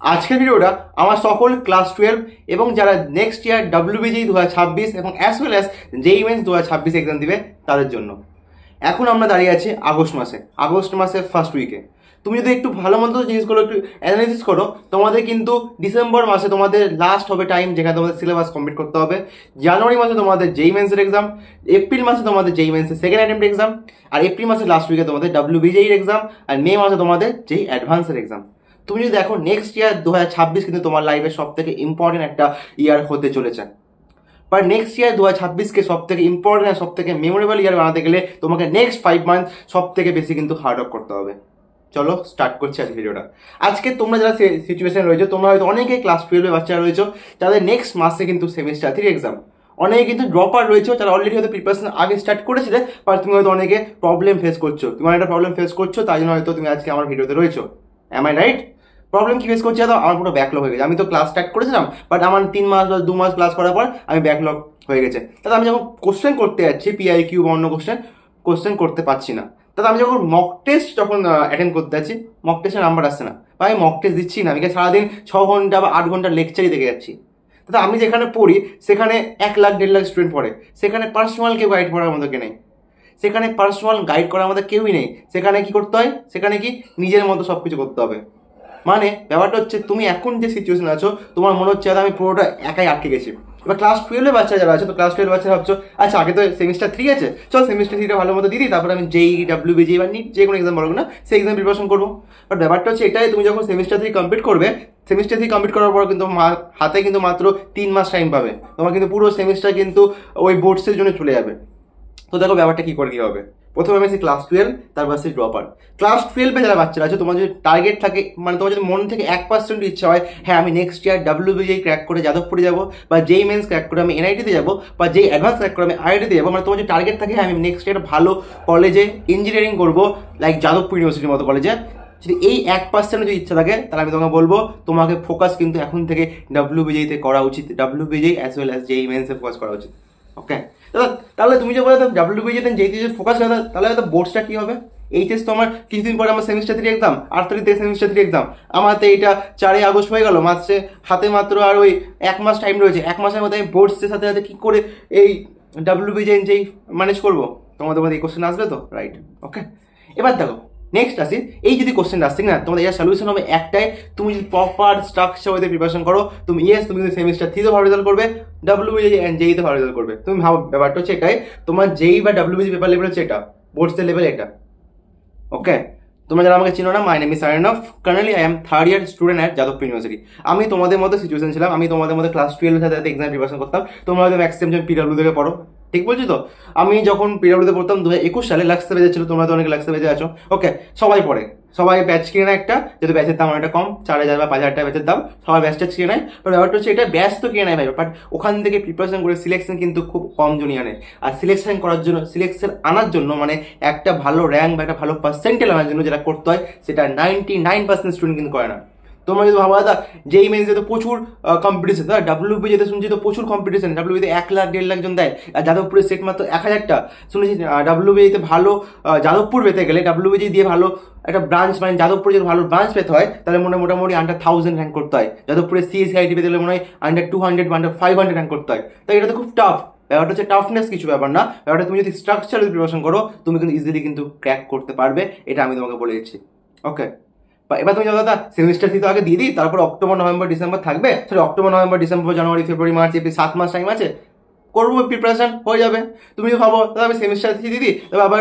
আজকের ভিডিওটা আমার সকল ক্লাস 12 এবং যারা নেক্সট ইয়ার WBJEE 2026 এবং as well as JEE Mains 2026 exam দিবে তাদের জন্য। এখন আমরা দাঁড়িয়ে আছি আগস্ট মাসের ফার্স্ট উইকে। তুমি যদি একটু ভালো মতো জিনিসগুলো একটু অ্যানালাইসিস করো, তোমাদের কিন্তু ডিসেম্বর মাসে তোমাদের লাস্ট হবে টাইম যেখানে তোমাদের সিলেবাস কমপ্লিট করতে হবে। জানুয়ারি মাসে তোমাদের JEE Mains এর এক্সাম, এপ্রিল মাসে তোমাদের JEE Mains এর সেকেন্ড অ্যাটেম্প্ট এক্সাম, আর এপ্রিল মাসের লাস্ট উইকে তোমাদের WBJEE এর এক্সাম, আর মে মাসে তোমাদের JEE অ্যাডভান্সের এক্সাম। তুমি যদি দেখো নেক্সট ইয়ার 2026 কিন্তু তোমার লাইফের সব থেকে ইম্পর্টেন্ট একটা ইয়ার হতে চলেছে। বাট নেক্সট ইয়ার 2026কে সব থেকে ইম্পর্টেন্ট আর সব থেকে মেমোরেবল ইয়ার বানাতে গেলে তোমাকে নেক্সট 5 মান্থ সব থেকে বেশি কিন্তু হার্ড ওয়ার্ক করতে হবে। চলো স্টার্ট করছি আজকে ভিডিওটা। আজকে তোমরা যারা সিচুয়েশন রয়েছে, তোমরা হয়তো অনেকেই ক্লাস 12 বাচ্চারা রয়েছে যাদের নেক্সট মাসে কিন্তু সেমিস্টার 3 এক্সাম। অনেকে কিন্তু ড্রপার রয়েছে যারা অলরেডি হয়তো প্রিপারেশন আগে স্টার্ট করেছিলে, বাট তুমি হয়তো অনেকে প্রবলেম ফেস করছো, তোমার একটা প্রবলেম ফেস করছো, তাই জন্য হয়তো তুমি আজকে আমার ভিডিওতে রয়েছো। Am I right? প্রবলেম কি ফেস করছি? আমার পুরো ব্যাকলগ হয়ে গেছে। আমি তো ক্লাস স্টার্ট করেছিলাম, বাট আমার 3 মাস বা 2 মাস ক্লাস করার পর আমি ব্যাকলগ হয়ে গেছে। তাহলে আমি যখন কোশ্চেন করতে যাচ্ছি PIQ বা অন্য কোশ্চেন করতে পারছি না। তাহলে আমি যখন মক টেস্ট অ্যাটেন্ড করতে যাচ্ছি, মক টেস্টের নাম্বার আসছে না, বা আমি মক টেস্ট দিচ্ছি না, আমি সারাদিন 6 ঘন্টা বা 8 ঘন্টা লেকচারই দেখে যাচ্ছি। তাহলে আমি যেখানে পড়ি সেখানে 1 লাখ 1.5 লাখ স্টুডেন্ট পড়ে, সেখানে পার্সোনাল কেউ গাইড করার মতো কেউ নেই, সেখানে পার্সোনাল গাইড করার মতো কেউই নেই। সেখানে কি করতে হয়? সেখানে কি নিজের মতো সব কিছু করতে হবে। মানে ব্যাপারটা হচ্ছে, তুমি এখন যে সিচুয়েশন আছো, তোমার মনে হচ্ছে আমি পুরোটা একাই আটকে গেছি। এবার ক্লাস 12 বাচ্চা যারা আছে, তো ক্লাস 12 বাচ্চা ভাবছো আচ্ছা আগে তো সেমিস্টার 3 আছে, চল সেমিস্টার 3টা ভালো মতো দিই, তারপরে আমি JEE WBJEE বা NEET যে কোনো এক্সাম বলবো না, সেই এক্সাম প্রিপারেশন করবো। বাট ব্যাপারটা হচ্ছে এটাই, তুমি যখন সেমিস্টার 3 কমপ্লিট করবে, সেমিস্টার 3 কমপ্লিট করার পর কিন্তু হাতে কিন্তু মাত্র 3 মাস টাইম পাবে। তোমার কিন্তু পুরো সেমিস্টার কিন্তু ওই বোর্ডসের জন্য চলে যাবে। তো দেখো ব্যাপারটা কি করে কি হবে। প্রথমে আমি ক্লাস 12, তারপর আসছি ড্রপার। ক্লাস 12 যারা বাচ্চারা আছে, তোমার যদি টার্গেট থাকে, মানে তোমার যদি মন থেকে 1% ইচ্ছা হয় হ্যাঁ আমি নেক্সট ইয়ার WBJEE ক্র্যাক করে যাদবপুরে যাবো, বা JEE Mains ক্র্যাক করে আমি NIT-তে যাবো, বা JEE অ্যাডভান্স ক্র্যাক করে আমি IIT-তে যাবো, মানে তোমার যদি টার্গেট থাকে হ্যাঁ আমি নেক্সট ইয়ার ভালো কলেজে ইঞ্জিনিয়ারিং করবো, লাইক যাদবপুর ইউনিভার্সিটির মতো কলেজে, যদি এই 1% যদি ইচ্ছা থাকে, তাহলে আমি তোমাকে বলবো তোমাকে ফোকাস কিন্তু এখন থেকে WBJEE-তে করা উচিত। WBJEE as well as JEE Mains-এ ফোকাস করা উচিত। ওকে, তাহলে তুমি যে বলে WBJEE-তে যেই ফোকাস করে, তাহলে হয়তো বোর্ডসটা কি হবে? এইচএস তো আমার কিছুদিন পরে আমার সেমিস্টার 3 এক্সাম, 8 তারিখে সেমিস্টার 3 এক্সাম। আমার তো এইটা 4 আগস্ট হয়ে গেল, মাসে হাতে মাত্র আর ওই 1 মাস টাইম রয়েছে। 1 মাসের মধ্যে আমি বোর্ডসের সাথে সাথে কি করে এই WBJEE ম্যানেজ করবো? তোমাদের মধ্যে এই কোশ্চেন আসবে তো, রাইট? ওকে, এবার দেখো নেক্সট আসি। এই যদি কোশ্চেন আসছে না, তোমাদের এর সলিউশন হবে একটাই, তুমি যদি প্রপার স্ট্রাকচার ওয়েতে প্রিপারেশন করো, তুমি তুমি কিন্তু সেমিস্টার 3-তে ভালো রেজাল্ট করবে, WBJEE অ্যান্ড JEE-তে ভালো রেজাল্ট করবে। তুমি ভাবো ব্যাপারটা হচ্ছে এটাই, তোমার JEE বা WBJEE পেপার লেভেল হচ্ছে এটা, বোর্ডসের লেভেল এটা। ওকে, তোমরা যারা আমাকে চিনো না, my name is Arnav. Currently I am 3rd year student at Jadavpur university. আমি তোমাদের মতো সিচুয়েশন ছিলাম, আমি তোমাদের মধ্যে ক্লাস 12 সাথে এক্সাম প্রিপারেশন করতাম। তোমরা হয়তো ম্যাক্সিমাম যখন PW থেকে পড়ো, ঠিক বলছি তো? আমি যখন PW-তে পড়তাম 2021 সালে, লাক্সা বেজে ছিল, তোমরা তো অনেক লাক্সা বেজে আছো। ওকে, সবাই পড়ে, সবাই ব্যাচ কিনে নেয় একটা, যেহেতু ব্যাচের দাম অনেকটা কম, 4000 বা 5000 টাকা ব্যাচের দাম, সবাই ব্যাচটা কিনে নেয়। বাট ব্যাপারটা হচ্ছে এটা, ব্যাচ তো কিনে নেয় ভাই, বাট ওখান থেকে প্রিপারেশন করে সিলেকশন কিন্তু খুব কম জনই আনে। আর সিলেকশন আনার জন্য মানে একটা ভালো র্যাঙ্ক বা একটা ভালো পার্সেন্টেজ আনার জন্য যেটা করতে হয়, সেটা 99% স্টুডেন্ট কিন্তু করে না। তোমরা যদি ভাবো দাদা JEE Mains-এ তো প্রচুর কম্পিটিশন, দাদা WBJEE-তে শুনছি তো প্রচুর কম্পিটিশন, WBJEE-তে 1 লাখ 1.5 লাখ জন দেয়, আর যাদবপুরের সেট মাত্র 1000টা। শুনেছি WBJEE-তে ভালো যাদবপুর পেতে গেলে, WBJEE দিয়ে ভালো একটা ব্রাঞ্চ, মানে যাদবপুরে যদি ভালো ব্রাঞ্চ পেতে হয়, তাহলে মোটামুটি আন্ডার 1000 র্যাঙ্ক করতে হয়। যাদবপুরে CSIT পেতে গেলে মনে হয় আন্ডার 200 বা আন্ডার 500 র্যাঙ্ক করতে হয়। তাই এটা তো খুব টাফ। ব্যাপারটা হচ্ছে টাফনেস কিছু ব্যাপার না, ব্যাপারটা তুমি যদি স্ট্রাকচার প্রিপারেশন করো, তুমি কিন্তু ইজিলি কিন্তু ক্র্যাক করতে পারবে, এটা আমি তোমাকে বলে দিচ্ছি। ওকে, এবার তুমি দাদা সেমিস্টার 3 তো আগে দিয়ে দিই, তারপর অক্টোবর নভেম্বর ডিসেম্বর থাকবে, sorry October November December January February March April 7 মাস টাইম আছে, করবো প্রিপারেশন হয়ে যাবে। তুমি যদি ভাবো দাদা আমি সেমিস্টার 3 দিদি, তবে আবার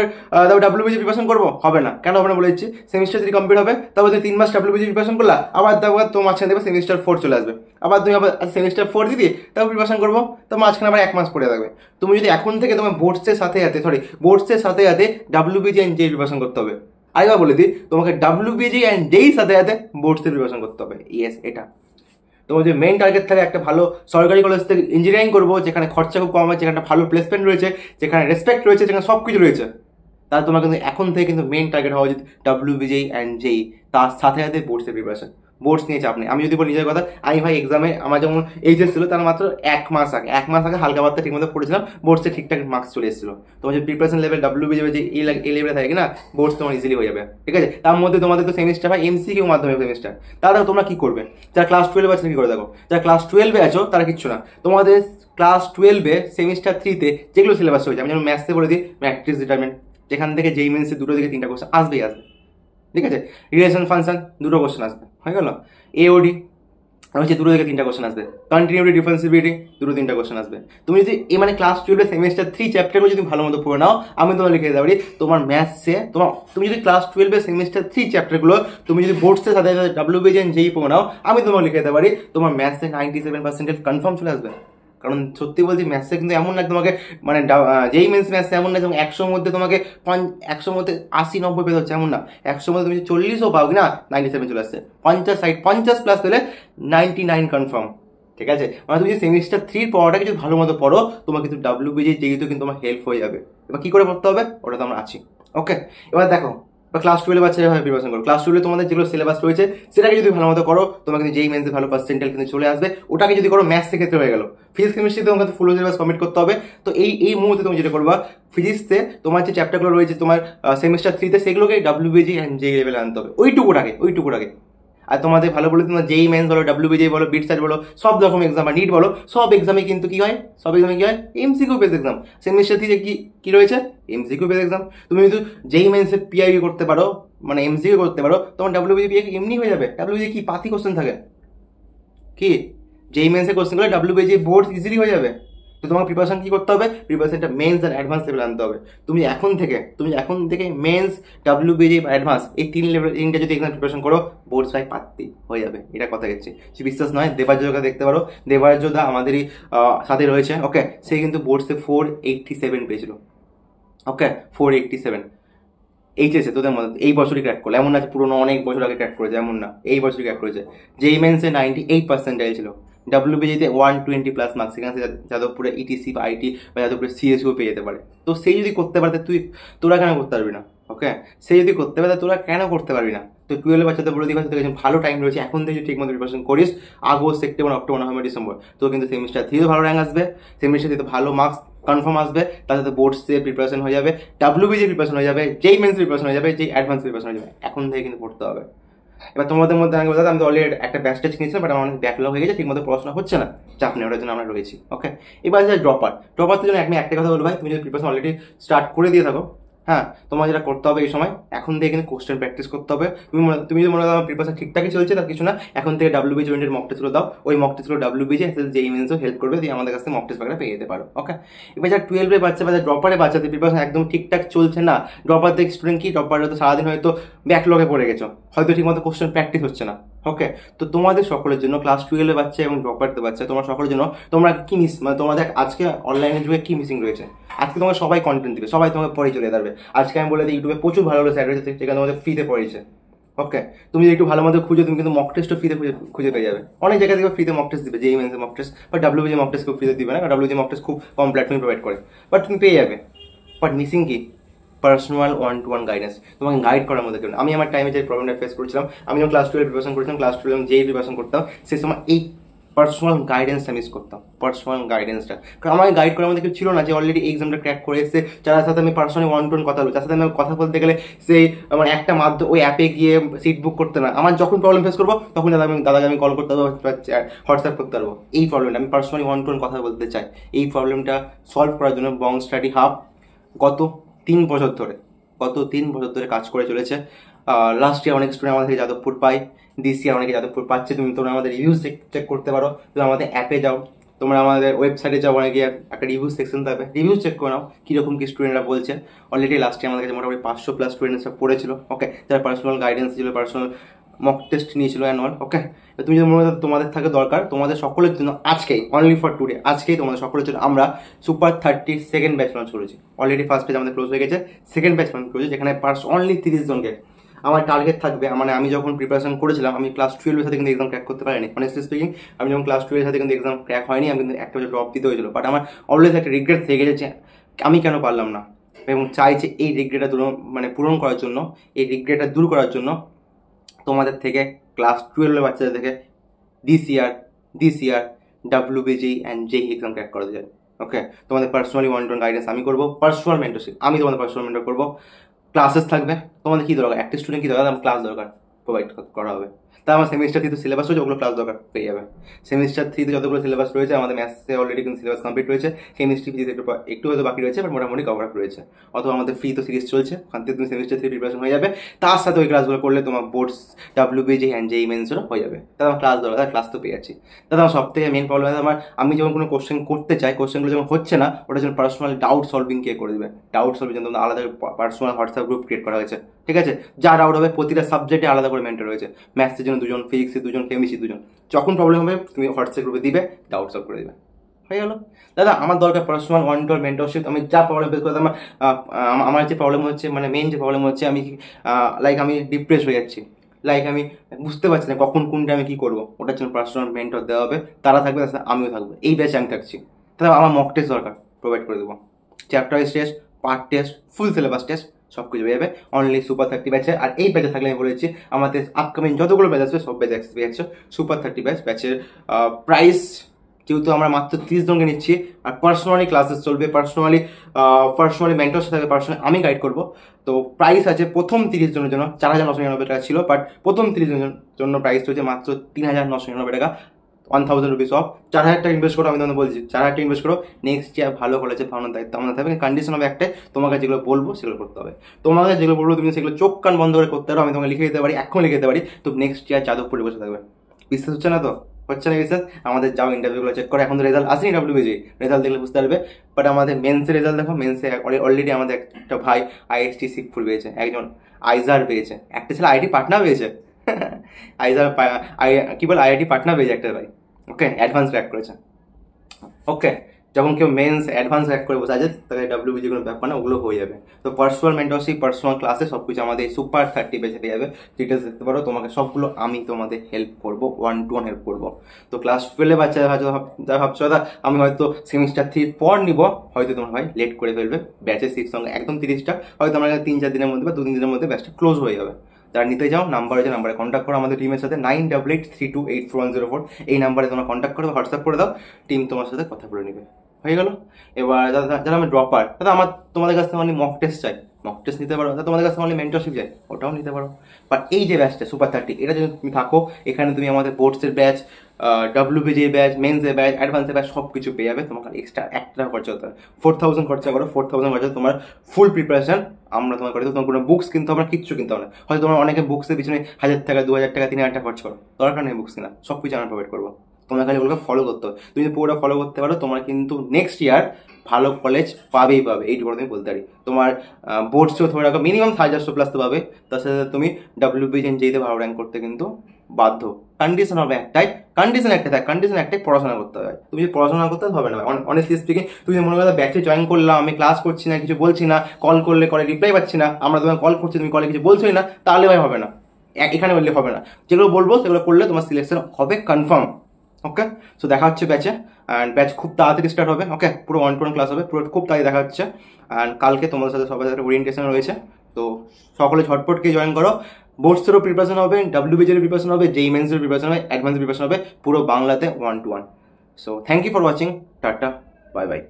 WBJEE প্রিপারেশন করবো, হবে না। কেন হবে না বলে দিচ্ছি, সেমিস্টার 3 কমপ্লিট হবে, তারপর তুমি 3 মাস WBJEE প্রিপারেশন করলা, আবার তোমার মাঝখানে দেবে সেমিস্টার 4 চলে আসবে, আবার তুমি আবার সেমিস্টার 4 দিদি, তারপর প্রিপারেশন করবো, তো মাঝখানে আবার 1 মাস পড়ে থাকবে। তুমি যদি এখন থেকে তোমার বোর্ডসের সাথে সাথে WBJEE অ্যান্ড JEE প্রিপারেশন করতে হবে। আরেকবার বলে দিই, তোমাকে WBJEE অ্যান্ড JEE সাথে বোর্ডসের প্রিপারেশন করতে হবে। ইয়েস, এটা তোমার যে মেইন টার্গেট থাকে একটা ভালো সরকারি কলেজ থেকে ইঞ্জিনিয়ারিং করবো, যেখানে খরচা খুব কম হয়, যেখানে একটা ভালো প্লেসমেন্ট রয়েছে, যেখানে রেসপেক্ট রয়েছে, যেখানে সব কিছু রয়েছে, তাহলে তোমার কিন্তু এখন থেকে কিন্তু মেইন টার্গেট হওয়া উচিত WBJEE অ্যান্ড JEE, তার সাথে বোর্ডসের প্রিপারেশন। বোর্ডস নিয়ে চাপ নেই। আমি যদি বলি নিজের কথা, আমি ভাই এক্সামে আমার যেমন এইচএস ছিল তার মাত্র 1 মাস আগে হালকা পাতলা ঠিকমতো পড়েছিলাম, বোর্ডসে ঠিকঠাক মার্কস চলে এসেছিলো। তোমার যে প্রিপারেশন লেভেল WBJ যে এই লেভেলে থাকে না, বোর্ডস তোমার ইজিলি হয়ে যাবে, ঠিক আছে। তার মধ্যে তোমাদের তো সেমিস্টার ভাই MCQ মাধ্যমে সেমিস্টার, তাহলে তোমরা কি করবে? যারা ক্লাস 12 আছে কি করে দেখো, যারা ক্লাস 12 আছো তারা কিচ্ছু না, তোমাদের ক্লাস 12 সেমিস্টার 3 যেগুলো সিলেবাস হয়েছে, আমি যেমন ম্যাথসে বলে দিই ম্যাট্রিক্স ডিটারমিনেন্ট, যেখান থেকে যেই মেন্সে 2 থেকে 3টা কোশ্চেন আসবেই আসবে, ঠিক আছে। রিলেশন ফাংশন 2টো কোশ্চেন আসবে, হয়ে গেল। AOD হচ্ছে 2 থেকে 3টা কোশ্চেন আসবে। কন্টিনিউটি ডিফারেন্সিবিলিটি 2 থেকে 3টা কোশ্চেন আসবে। তুমি যদি এই মানে ক্লাস 12 সেমিস্টার 3 চ্যাপ্টারগুলো যদি ভালো মতো পড়ে নাও, আমি তোমার লিখে দিতে পারি তোমার ম্যাথসে তুমি যদি ক্লাস 12 সেমিস্টার 3 চ্যাপ্টারগুলো তুমি যদি বোর্ডসের সাথে WBJ যেই পড়ে নাও, আমি তোমার লিখে দিতে পারি তোমার ম্যাথসে 97% কনফার্ম চলে আসবে। কারণ সত্যি বলছি ম্যাথসে কিন্তু এমন না তোমাকে মানে যেই মেন্স ম্যাথসে এমন না যেমন 100 মধ্যে তোমাকে 100 মধ্যে 80-90 পেতে হচ্ছে, এমন না। 100 মধ্যে তুমি 40ও পাও না, 97 চলে আসছে। 50 প্লাস পেলে 99 কনফার্ম, ঠিক আছে। মানে তুমি সেমিস্টার 3 পড়াটাকে যদি ভালো মতো পড়ো, তোমার কিন্তু WBJ যেহেতু কিন্তু তোমার হেল্প হয়ে যাবে। এবার কী করে পড়তে হবে ওটা তো আমরা আছি, ওকে। এবার দেখো বা ক্লাস 12 বাচ্চারা ভাবে প্রিপারেশন করো, ক্লাস 12 তোমাদের যেগুলো সিলেবাস রয়েছে সেটাকে যদি ভালো মতো করো, তোমাকে কিন্তু যেই মেন্সে ভালো পার্সেন্টেজ কিন্তু চলে আসবে। ওটাকে যদি করো ম্যাথসের ক্ষেত্রে হয়ে গেল। ফিজিক্স কেমিস্ট্রিতে তোমাকে ফুল সিলেবাস কমপ্লিট করতে হবে। তো এই মুহূর্তে তুমি যেটা করবা, ফিজিক্সে তোমার যে চ্যাপ্টারগুলো রয়েছে তোমার সেমিস্টার 3 সেগুলোকে WBJ অ্যান্ড যেই লেভেলে আনতে হবে, ওইটুকুটাকে। আর তোমাদের ভালো বলে তোমার যেই মেন্স বলো, WBJ বলো, বিট সাইড বলো, সব রকম এক্সাম বা নিট বলো, সব এক্সামে কিন্তু কি হয়, MCQ বেস এক্সাম। সেমিস্টার 3 কি রয়েছে, MCQ বেস এক্সাম। তুমি যদি যেই মেন্সে PIB করতে পারো, মানে MCQ করতে পারো, তোমার WBJ এমনি হয়ে যাবে। WBJ কি পাতি কোশ্চেন থাকে কি, যেই মেন্সের কোশ্চেনগুলো WBJ বোর্ড ইজিলি হয়ে যাবে। তো তোমার প্রিপারেশন কি করতে হবে, প্রিপারেশনটা মেন্স আর অ্যাডভান্স লেভেল আনতে হবে। তুমি এখন থেকে মেন্স, WBJ বা অ্যাডভান্স এই 3টা যদি এক্সাম প্রিপারেশন করো, বোর্ড সাই পাত্তি হয়ে যাবে, এটা কথা গেছে। সে বিশ্বাস নয়, দেবার্যকে দেখতে পারো, দেবার্যদা আমাদেরই সাথে রয়েছে, ওকে। সে কিন্তু বোর্ডসে 487 পেয়েছিল, ওকে, 487। এইচএসে তোদের মধ্যে এই বছরই ক্র্যাক করলো, এমন না পুরোনো অনেক বছর আগে ক্র্যাক করেছে, এমন না, এই বছরই ক্র্যাক করেছে। যেই মেন্সে 98% ছিল, WBJতে 120 প্লাস মার্কস, সেখানে যাদবপুরে ETC বা IT বা যাদবপুরে CSU পেয়ে যেতে পারে। তো সেই যদি করতে পারতে তোরা কেন করতে পারবি না, ওকে। সেই যদি করতে পারতে তোরা কেন করতে পারবি না? তো 12 বাচ্চাদের বলে দিবা তোদের ভালো টাইম রয়েছে, এখন থেকে ঠিক মতো প্রিপারেশন করিস, August, September, October, November, December তো কিন্তু সেমিস্টার 3 ভালো র্যাঙ্ক আসবে, সেমিস্টার 3 ভালো মার্কস কনফার্ম আসবে, তার সাথে বোর্ডসের প্রিপারেশন হয়ে যাবে, WBJ প্রিপারেশন হয়ে যাবে, যেই মেন্স প্রিপারেশন হয়ে যাবে, যেই অ্যাডভান্স প্রিপারেশন হয়ে যাবে। এখন থেকে কিন্তু পড়তে হবে। এবার তোমাদের মধ্যে আমি বলতে আমি তো অলরেডি একটা ব্যাচ টেস্ট নিয়েছিলাম, বাট আমার অনেক ব্যাকলগ হয়ে গেছে, ঠিক মতো পড়াশোনা হচ্ছে না, চাপ নেই, ওটার জন্য আমরা রয়েছি, ওকে। এবার যে ড্রপারদের জন্য আমি একটা কথা বলবো ভাই, তুমি যদি প্রিপারেশন অলরেডি স্টার্ট করে দিয়ে থাকো, হ্যাঁ, তোমার যেটা করতে হবে এই সময়, এখন থেকে কিন্তু কোশ্চেন প্র্যাকটিস করতে হবে। তুমি যদি মনে করো প্রিপারেশন ঠিকঠাকই চলছে, তার কিছু না, এখন থেকে WBJ ওয়েন্টের মক টেস্টগুলো দাও, ওই মক টেস্টগুলো WBJ যেই মেন্সও হেল্প করবে, দিয়ে আমাদের কাছে মক টেস্ট বাগেরা পেয়ে যেতে পারো, ওকে। এবার যারা 12 বাচ্চা বা ড্রপারে বাচ্চাদের প্রিপারেশন একদম ঠিকঠাক চলছে না, ড্রপারদের স্টুডেন্ট কি, ড্রপারে তো সারাদিন হয়তো ব্যাকলগে পড়ে গেছো, হয়তো ঠিকমতো কোশ্চেন প্র্যাকটিস হচ্ছে না, ওকে। তো তোমাদের সকলের জন্য ক্লাস 12 বাচ্চা এবং ড্রপারদের বাচ্চা, তোমার সকলের জন্য তোমরা কি মানে তোমাদের আজকে অনলাইনের যুগে কি মিসিং রয়েছে? আজকে তোমাকে সবাই কন্টেন্ট দিবে, সবাই তোমাকে পড়ে চলে যাবে। আজকে আমি বলে দিই ইউটিউবে প্রচুর ভালো ভালো স্যার রয়েছে, যেখানে তোমাদের ফ্রিতে পড়েছে, ওকে। তুমি যদি একটু ভালো মতো খুঁজো, তুমি কিন্তু মক টেস্টও ফ্রিতে খুঁজে পেয়ে যাবে। অনেক জায়গা থেকে ফ্রিতে মক টেস্ট দিবে, যেই মেন্সের মক টেস্ট, বা WBJ মক টেস্ট খুব ফ্রিতে দিবে না, WBJ মক টেস্ট খুব কম প্ল্যাটফর্মে প্রোভাইড করে, বাট তুমি পেয়ে যাবে। বাট মিসিং কি, পার্সোনাল 1-to-1 গাইডেন্স, তোমাকে গাইড করার মধ্যে কেউ। আমি আমার টাইমে যে প্রবলেমটা ফেস করেছিলাম, আমি যখন ক্লাস 12 প্রিপারেশন করেছিলাম, ক্লাস 12 যেই প্রিপারেশন করতাম, সেই সময় এই পার্সোনাল গাইডেন্সটা মিস করতাম, পার্সোনাল গাইডেন্সটা। কারণ আমাকে গাইড করার মধ্যে কেউ ছিল না যে অলরেডি এক্সামটা ক্র্যাক করে এসেছে, যার সাথে আমি পার্সোনালি 1-to-1 কথা বলছি, যার সাথে আমি কথা বলতে গেলে সেই আমার একটা মাধ্যম ওই অ্যাপে গিয়ে সিট বুক করতে না, আমার যখন প্রবলেম ফেস করবো তখন দাদাকে আমি কল করতে পারবো, হোয়াটসঅ্যাপ করতে পারবো। এই প্রবলেমটা আমি পার্সোনালি 1-to-1 কথা বলতে চাই, এই প্রবলেমটা সলভ করার জন্য বং স্টাডি হাব গত 3 বছর ধরে কাজ করে চলেছে। লাস্ট ইয়ার অনেক স্টুডেন্ট আমাদের থেকে যাদবপুর পায়, দিস ইয়ার অনেকে যাদবপুর পাচ্ছে। তোমরা আমাদের রিভিউজ চেক করতে পারো, তুমি আমাদের অ্যাপে যাও, তোমরা আমাদের ওয়েবসাইটে যাও, অনেকে একটা রিভিউ সেকশন থাকবে, রিভিউ চেক করে নাও কীরকম কি স্টুডেন্টরা বলছে। অলরেডি লাস্ট ইয়ার আমাদের কাছে মোটামুটি 500 প্লাস স্টুডেন্টসরা পড়েছিল, ওকে, যারা পার্সোনাল গাইডেন্স ছিল, পার্সোনাল মক টেস্ট নিয়েছিল অ্যানুয়াল, ওকে। তুমি যদি মনে হয় তোমাদের থাকে দরকার, তোমাদের সকলের জন্য আজকেই, অনলি ফর টুডে, আজকেই তোমাদের সকলের জন্য আমরা সুপার 30 সেকেন্ড ব্যাচ লঞ্চ করেছি। অলরেডি ফার্স্ট ব্যাচ আমাদের ক্লোজ হয়ে গেছে, সেকেন্ড ব্যাচ লঞ্চ করেছি, যেখানে অনলি 30 জনকে। আমার টার্গেট থাকবে, মানে আমি যখন প্রিপারেশন করেছিলাম, আমি ক্লাস 12 সাথে কিন্তু এক্সাম ক্র্যাক করতে পারিনি, অনেস্টলি স্পিকিং। আমি যখন ক্লাস 12 সাথে কিন্তু এক্সাম ক্র্যাক হয়নি, আমি কিন্তু একটা বছর ড্রপ দিতে হয়েছিল। বাট আমার অলওয়েজ একটা রিগ্রেট থেকে গেছে যে আমি কেন পারলাম না, এবং চাই যে এই রিগ্রেটটা পূরণ করার জন্য, এই রিগ্রেটটা দূর করার জন্য তোমাদের থেকে ক্লাস 12 বাচ্চাদের থেকে DCR WBG and JEE exam crack করা যায়। ওকে, তোমাদের personally one to one guidance আমি করবো, পার্সোনাল মেন্টরশিপ আমি তোমাদের পার্সোনাল মেন্টর করবো, ক্লাসেস থাকবে। তোমাদের কী দরকার, একটা স্টুডেন্ট কী দরকার, আমার ক্লাস দরকার, প্রোভাইড করা হবে। তা আমার সেমিস্টার 3 সিলেবাস রয়েছে, ওগুলো ক্লাস দরকার পেয়ে যাবে। সেমিস্টার 3 যতগুলো সিলেবাস রয়েছে, আমাদের ম্যাথসে অলরেডি কিন্তু সিলেবাস কমপ্লিট রয়েছে, কেমিস্ট্রি ফিজিক্স একটু হয়তো বাকি রয়েছে, বাট মোটামুটি কভার আপ রয়েছে। অথবা আমাদের ফ্রি তো সিরিজ চলছে, ওখান থেকে তুমি সেমিস্টার 3 প্রিপারেশন হয়ে যাবে, তার সাথে ওই ক্লাসগুলো করলে তোমার বোর্ডস WBG অ্যান্ড JEE মেন্সেরও হয়ে যাবে। তাহলে আমার ক্লাস দরকার, ক্লাস তো পেয়ে যাচ্ছি। তাহলে আমার সব থেকে মেন প্রবলেম আমার, আমি যখন কোনো কোশ্চেন করতে চাই, কোশ্চেনগুলো যখন হচ্ছে না, ওটার জন্য পার্সোনাল ডাউট সলভিং কে করে দেবে। ডাউট সলভিং জন্য আলাদা পার্সোনাল হোয়াটসঅ্যাপ গ্রুপ ক্রিয়েট করা হয়েছে, ঠিক আছে? যা ডাউট হবে প্রতিটা সাবজেক্টে আলাদা করে মেন্টর রয়েছে, ম্যাথসের জন্য 2 জন, ফিজিক্সের 2 জন, কেমিস্ট্রি 2 জন। যখন প্রবলেম হবে তুমি হোয়াটসঅ্যাপ গ্রুপে দিবে, ডাউট সলভ করে দেবে, হয়ে গেল। দাদা আমার দরকার personal one to one mentorship. আমি যা প্রবলেম ফেস করতে আমার যে প্রবলেম হচ্ছে, মানে মেন যে প্রবলেম হচ্ছে, আমি লাইক আমি ডিপ্রেস হয়ে যাচ্ছি, লাইক আমি বুঝতে পারছি না কখন কোনটা আমি কী করবো, ওটার জন্য পার্সোনাল মেন্টর দেওয়া হবে, তারা থাকবে, তার সাথে আমিও থাকবো, এই ব্যাচে আমি থাকছি। তাহলে আমার মক টেস্ট দরকার, প্রোভাইড করে দেবো, chapter wise test, part test, full syllabus test, সব কিছু পেয়ে যাবে অনলি সুপার 30 ব্যাচে। আর এই ব্যাচে থাকলে আমি বলেছি আমাদের আপকামিং যতগুলো ব্যাচ আসবে সব ব্যাচ পেয়ে যাচ্ছে সুপার 30 ব্যাচ। ব্যাচের প্রাইস যেহেতু আমরা মাত্র 30 জনকে নিচ্ছি, আর পার্সোনালি ক্লাসেস চলবে, পার্সোনালি মেন্টরশিপ থাকবে, পার্সোনালি আমি গাইড করবো। তো প্রাইস আছে প্রথম 30 জনের জন্য 4,999 টাকা ছিল, বাট প্রথম 30 জনের জন্য প্রাইস হচ্ছে মাত্র 3,999 টাকা, 1000 রুপিস অফ। 4,000 টাকা ইনভেস্ট করো, আমি তোমাদের বলছি 4,000 টাকা ইনভেস্ট করো, নেক্সট ইয়ার ভালো কলেজে ভালো দায়িত্ব আমাদের থাকবে। কন্ডিশন হবে একটাই, তোমাকে যেগুলো বলবো সেগুলো করতে হবে, তোমাকে যেগুলো বলবো তুমি সেগুলো চোখ কান বন্ধ করে করতে পারো, আমি তোমাকে লিখে দিতে পারি, এখন লিখে দিতে পারি, তো নেক্সট ইয়ার যাদবপুরে বসে থাকবে। বিশ্বাস হচ্ছে না তো? হচ্ছে না বিশ্বাস? আমাদের যাও ইন্টারভিউগুলো চেক করে, এখন তো রেজাল্ট আসেনি, WBG রেজাল্ট দেখলে বুঝতে পারবে। বাট আমাদের মেন্সের রেজাল্ট দেখো, মেন্সে অলরেডি আমাদের একটা ভাই IST শিখপুর পেয়েছে, একজন আইজার পেয়েছে, একটা ছেলে IIT পাটনা পেয়েছে আইজার কি বল IIT পাটনা পেয়েছে একটা ভাই, ওকে, অ্যাডভান্স ক্র্যাক করেছে। ওকে, যখন কেউ মেন্স অ্যাডভান্স ক্র্যাক করে বসে আছে, তাকে WBG কোনো ব্যাপার না, ওগুলো হয়ে যাবে। তো পার্সোনাল মেন্টরশিপ, পার্সোনাল ক্লাসে সব কিছু আমাদের সুপার 30 বেঁচে পেয়ে যাবে, ডিটেলস দেখতে পারো। তোমাকে সবগুলো আমি তোমাদের হেল্প করবো, ওয়ান টু ওয়ান হেল্প করবো। তো ক্লাস 12 বাচ্চা ভাবছো দাদা আমি হয়তো সেমিস্টার 3 পর নিব, হয়তো তোমার ভাই লেট করে ফেলবে, ব্যাচের সিট সঙ্গে একদম 30টা, হয়তো আমরা 3-4 দিনের মধ্যে বা 2-3 দিনের মধ্যে ব্যাচটা ক্লোজ হয়ে যাবে। যারা নিতে যাও নাম্বার আছে, নাম্বারে কন্ট্যাক্ট করো আমাদের টিমের সাথে, 9883284104, এই নাম্বারে তোমরা কন্ট্যাক্ট করো, হোয়াটসঅ্যাপ করে দাও, টিম তোমার সাথে কথা বলে নেবে, হয়ে গেল। এবার যারা আমি ড্রপার, দাদা আমার তোমাদের কাছ থেকে অনলি মক টেস্ট চাই, মক টেস্ট নিতে পারো, তোমাদের কাছে অনলি মেন্টরশিপ চাই, ওটাও নিতে পারো। বাট এই যে ব্যাচটা সুপার 30, এটা যদি তুমি থাকো, এখানে তুমি আমাদের বোর্ডসের ব্যাচ, WBG ব্যাচ, মেন্সের ব্যাচ, অ্যাডভান্সের ব্যাচ সব কিছু পেয়ে যাবে। তোমার এক্সট্রা 1 টাকা খরচা হতে হয়, 4,000 খরচা করো, 4,000 খরচা তোমার ফুল প্রিপারেশন আমরা তোমার করে দেবো। তোমার কোনো বুকস কিনতে হবে না, কিচ্ছু কিনতে হবে না। হয়তো তোমার অনেকে বুকসের পিছনে 1,000 টাকা, 2,000 টাকা, 3,000 টাকা খরচ করো, দরকার নেই বুকস কিনা, সব কিছু আমরা প্রোভাইড করবো। তোমার খালি ওগুলোকে ফলো করতে হবে, তুমি যদি পুরোটা ফলো করতে পারো, তোমার কিন্তু নেক্সট ইয়ার ভালো কলেজ পাবেই পাবে, এইটুকু তুমি বলতে পারি। তোমার বোর্ডসেও ধরে রাখো মিনিমাম 1,400+ তো পাবে, তার সাথে তুমি WBG যেতে ভালো র্যাঙ্ক করতে কিন্তু বাধ্য। কন্ডিশন হবে একটাই, কন্ডিশন একটাই, পড়াশোনা করতে হবে। তুমি যদি পড়াশোনা করতে হবে না, অনেস্টলি স্পিকিং, তুমি মনে করো ব্যাচে জয়েন করলাম, আমি ক্লাস করছি না, কিছু বলছি না, কল করলে কলে রিপ্লাই পাচ্ছি না, আমরা তোমাকে কল করছি, তুমি কলে কিছু বলছোই না, তাহলে ভাই হবে না, এখানে বললে হবে না। যেগুলো বলবো সেগুলো করলে তোমার সিলেকশন হবে কনফার্ম। ওকে, সো দেখা হচ্ছে ব্যাচে, অ্যান্ড ব্যাচ খুব তাড়াতাড়ি স্টার্ট হবে। ওকে, পুরো ওয়ান টু ওয়ান ক্লাস হবে, পুরো খুব তাড়াতাড়ি দেখা হচ্ছে। অ্যান্ড কালকে তোমাদের সাথে সবার সাথে ওরিয়েন্টেশন রয়েছে, তো সকলে ঝটপটকে জয়েন করো। বোর্ডসেরও প্রিপারেশন হবে, WBGর প্রিপারেশন হবে, JEE মেন্সের প্রিপারেশন হবে, অ্যাডভান্সের প্রিপারেশন হবে, পুরো বাংলাতে 1 to 1। So thank you for watching, tata, bye by.